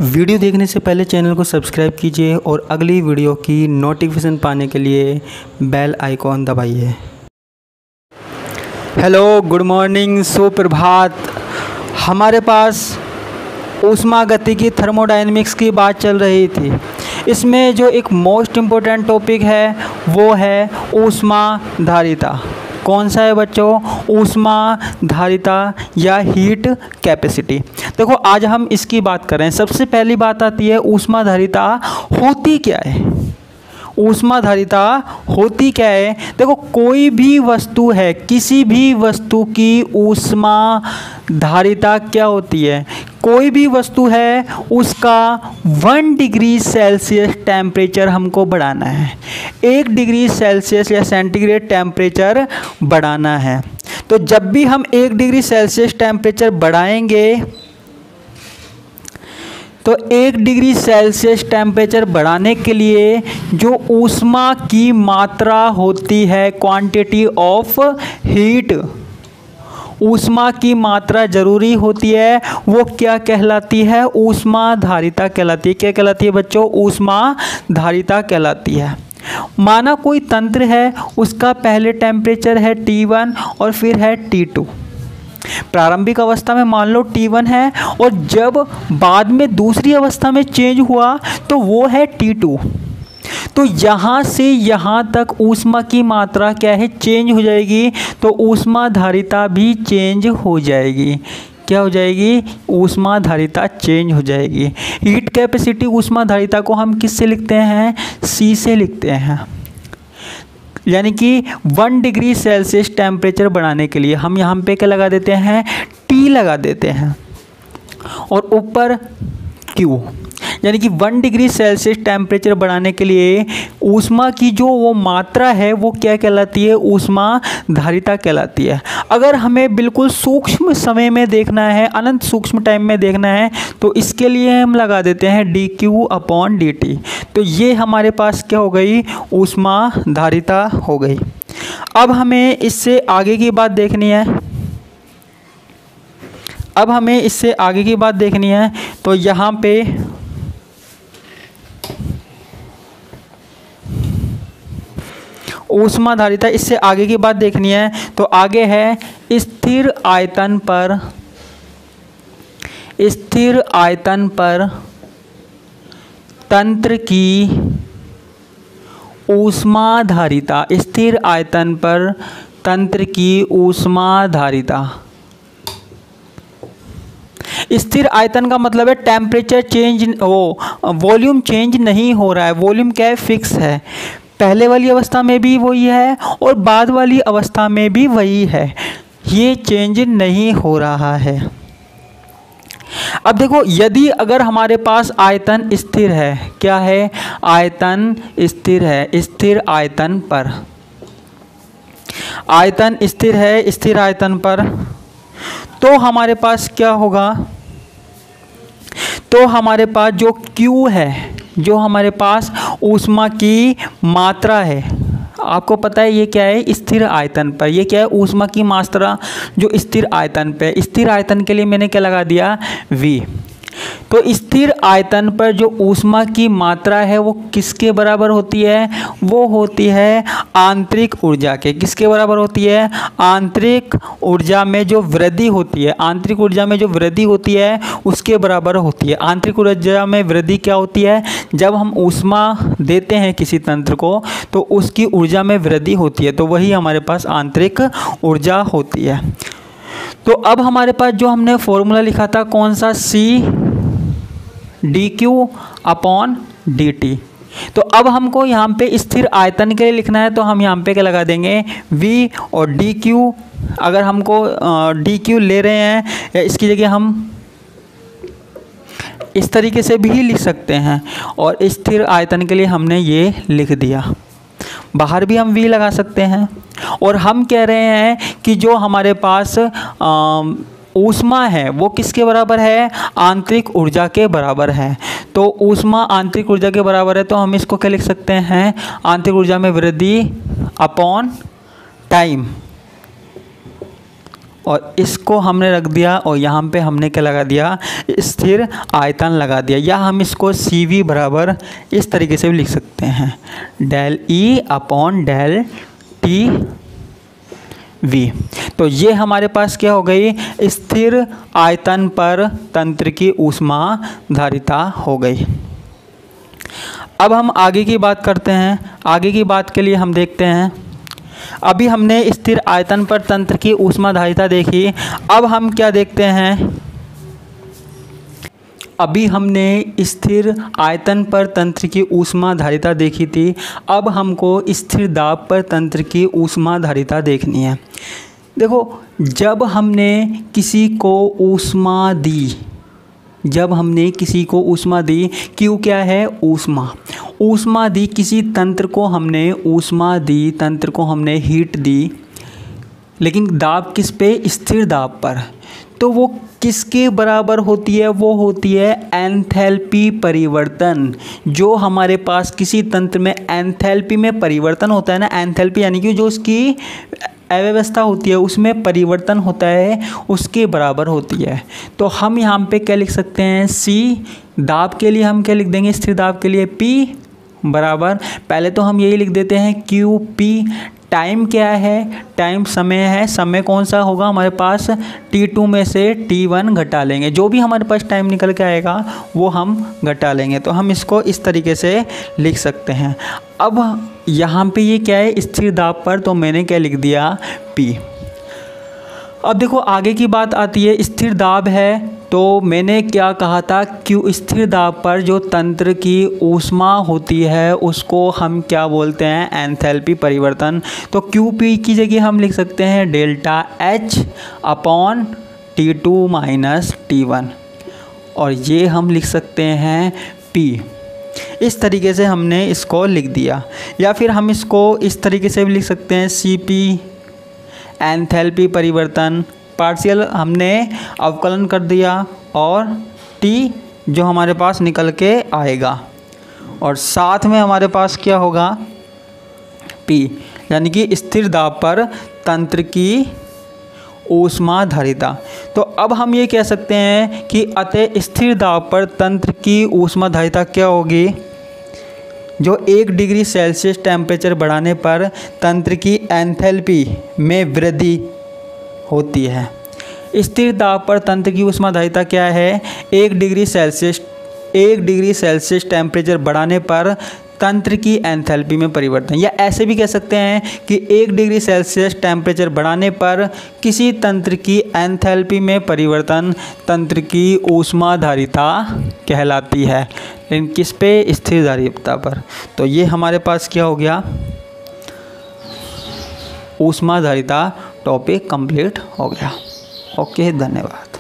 Video देखने से पहले चैनल को सब्सक्राइब कीजिए और अगली वीडियो की नोटिफिकेशन पाने के लिए बेल आइकॉन दबाइए। हेलो, गुड मॉर्निंग, सुप्रभात। हमारे पास ऊष्मागतिकी थर्मोडायनेमिक्स की बात चल रही थी। इसमें जो एक मोस्ट इम्पोर्टेंट टॉपिक है वो है ऊष्माधारिता। कौन सा है बच्चों? ऊष्माधारिता या हीट कैपेसिटी। देखो, आज हम इसकी बात कर रहे हैं। सबसे पहली बात आती है ऊष्माधारिता होती क्या है। ऊष्माधारिता होती क्या है? देखो, कोई भी वस्तु है, किसी भी वस्तु की ऊष्माधारिता क्या होती है? कोई भी वस्तु है उसका 1 डिग्री सेल्सियस टेम्परेचर हमको बढ़ाना है। 1 डिग्री सेल्सियस या सेंटीग्रेड टेम्परेचर बढ़ाना है। तो जब भी हम 1 डिग्री सेल्सियस टेम्परेचर बढ़ाएंगे तो 1 डिग्री सेल्सियस टेम्परेचर बढ़ाने के लिए जो ऊष्मा की मात्रा होती है, क्वांटिटी ऑफ हीट, ऊष्मा की मात्रा जरूरी होती है, वो क्या कहलाती है? ऊष्माधारिता कहलाती है। क्या कहलाती है बच्चों? ऊष्माधारिता कहलाती है। माना कोई तंत्र है, उसका पहले टेम्परेचर है T1 और फिर है T2। प्रारंभिक अवस्था में मान लो T1 है और जब बाद में दूसरी अवस्था में चेंज हुआ तो वो है T2। तो यहाँ से यहाँ तक ऊष्मा की मात्रा क्या है? चेंज हो जाएगी। तो ऊष्माधारिता भी चेंज हो जाएगी। क्या हो जाएगी? ऊष्माधारिता चेंज हो जाएगी। हीट कैपेसिटी ऊष्माधारिता को हम किससे लिखते हैं? C से लिखते हैं। यानी कि 1 डिग्री सेल्सियस टेम्परेचर बढ़ाने के लिए हम यहाँ पे क्या लगा देते हैं? T लगा देते हैं और ऊपर Q। यानी कि 1 डिग्री सेल्सियस टेम्परेचर बढ़ाने के लिए ऊष्मा की जो वो मात्रा है वो क्या कहलाती है? ऊष्माधारिता कहलाती है। अगर हमें बिल्कुल सूक्ष्म समय में देखना है, अनंत सूक्ष्म टाइम में देखना है, तो इसके लिए हम लगा देते हैं dQ/dt। तो ये हमारे पास क्या हो गई? ऊष्माधारिता हो गई। अब हमें इससे आगे की बात देखनी है। तो यहाँ पे ऊष्माधारिता, इससे आगे की बात देखनी है। तो आगे है स्थिर आयतन पर तंत्र की ऊष्माधारिता। स्थिर आयतन पर तंत्र की ऊष्माधारिता। स्थिर आयतन का मतलब है टेम्परेचर चेंज वॉल्यूम चेंज नहीं हो रहा है। वॉल्यूम क्या है? फिक्स है। पहले वाली अवस्था में भी वही है और बाद वाली अवस्था में भी वही है। ये चेंज नहीं हो रहा है। अब देखो, यदि अगर हमारे पास आयतन स्थिर है, क्या है? आयतन स्थिर है। स्थिर आयतन पर आयतन स्थिर है, स्थिर आयतन पर, तो हमारे पास क्या होगा? तो हमारे पास जो Q है, जो हमारे पास ऊष्मा की मात्रा है, आपको पता है ये क्या है? स्थिर आयतन पर। ये क्या है? ऊष्मा की मात्रा जो स्थिर आयतन पे। स्थिर आयतन के लिए मैंने क्या लगा दिया? V। तो स्थिर आयतन पर जो ऊष्मा की मात्रा है वो किसके बराबर होती है? वो होती है आंतरिक ऊर्जा के। किसके बराबर होती है? आंतरिक ऊर्जा में जो वृद्धि होती है, आंतरिक ऊर्जा में जो वृद्धि होती है उसके बराबर होती है। आंतरिक ऊर्जा में वृद्धि क्या होती है? जब हम ऊष्मा देते हैं किसी तंत्र को तो उसकी ऊर्जा में वृद्धि होती है, तो वही हमारे पास आंतरिक ऊर्जा होती है। तो अब हमारे पास जो हमने फॉर्मूला लिखा था कौन सा? C dQ/dt। तो अब हमको यहाँ पे स्थिर आयतन के लिए लिखना है, तो हम यहाँ पे क्या लगा देंगे? V और dQ। अगर हमको dQ ले रहे हैं या इसकी जगह हम इस तरीके से भी लिख सकते हैं, और स्थिर आयतन के लिए हमने ये लिख दिया। बाहर भी हम V लगा सकते हैं। और हम कह रहे हैं कि जो हमारे पास ऊष्मा है वो किसके बराबर है? आंतरिक ऊर्जा के बराबर है। तो ऊष्मा आंतरिक ऊर्जा के बराबर है, तो हम इसको क्या लिख सकते हैं? आंतरिक ऊर्जा में वृद्धि अपॉन टाइम। और इसको हमने रख दिया और यहाँ पे हमने क्या लगा दिया, स्थिर आयतन लगा दिया, या हम इसको CV बराबर इस तरीके से भी लिख सकते हैं, del E upon del TV। तो ये हमारे पास क्या हो गई, स्थिर आयतन पर तंत्र की ऊष्माधारिता हो गई। अब हम आगे की बात करते हैं। आगे की बात के लिए हम देखते हैं, अभी हमने स्थिर आयतन पर तंत्र की ऊष्माधारिता देखी। अब हम क्या देखते हैं, अभी हमने स्थिर आयतन पर तंत्र की ऊष्माधारिता देखी थी, अब हमको स्थिर दाब पर तंत्र की ऊष्माधारिता देखनी है। देखो, जब हमने किसी को ऊष्मा दी, जब हमने किसी को ऊष्मा दी, Q क्या है, ऊष्मा, ऊष्मा दी, किसी तंत्र को हमने ऊष्मा दी, तंत्र को हमने हीट दी, लेकिन दाब किस पे, स्थिर दाब पर, तो वो किसके बराबर होती है, वो होती है एंथैल्पी परिवर्तन। जो हमारे पास किसी तंत्र में एंथैल्पी में परिवर्तन होता है ना, एंथैल्पी यानी कि जो उसकी अव्यवस्था होती है उसमें परिवर्तन होता है, उसके बराबर होती है। तो हम यहाँ पे क्या लिख सकते हैं, C, दाब के लिए हम क्या लिख देंगे, स्थिर दाब के लिए P बराबर, पहले तो हम यही लिख देते हैं QP। टाइम क्या है, टाइम समय है, समय कौन सा होगा हमारे पास, T2 में से T1 घटा लेंगे, जो भी हमारे पास टाइम निकल के आएगा वो हम घटा लेंगे। तो हम इसको इस तरीके से लिख सकते हैं। अब यहाँ पे ये क्या है, स्थिर दाब पर, तो मैंने क्या लिख दिया, P। अब देखो आगे की बात आती है, स्थिर दाब है, तो मैंने क्या कहा था, Q, स्थिर दाब पर जो तंत्र की ऊष्मा होती है उसको हम क्या बोलते हैं, एंथैल्पी परिवर्तन। तो QP की जगह हम लिख सकते हैं delta H upon T2 minus T1, और ये हम लिख सकते हैं P। इस तरीके से हमने इसको लिख दिया, या फिर हम इसको इस तरीके से भी लिख सकते हैं, CP एंथैल्पी परिवर्तन, पार्शियल हमने अवकलन कर दिया, और T जो हमारे पास निकल के आएगा, और साथ में हमारे पास क्या होगा, P, यानी कि स्थिर दाब पर तंत्र की ऊष्माधारिता। तो अब हम ये कह सकते हैं कि अतः स्थिर दाब पर तंत्र की ऊष्माधारिता क्या होगी, जो 1 डिग्री सेल्सियस टेम्परेचर बढ़ाने पर तंत्र की एंथैल्पी में वृद्धि होती है। स्थिर दाब पर तंत्र की ऊष्माधारिता क्या है, 1 डिग्री सेल्सियस टेम्परेचर बढ़ाने पर तंत्र की एंथैल्पी में परिवर्तन, या ऐसे भी कह सकते हैं कि 1 डिग्री सेल्सियस टेम्परेचर बढ़ाने पर किसी तंत्र की एंथैल्पी में परिवर्तन तंत्र की ऊष्माधारिता कहलाती है, लेकिन किस पे, स्थिर धारिता पर। तो ये हमारे पास क्या हो गया, ऊष्माधारिता टॉपिक कंप्लीट हो गया। ओके, धन्यवाद।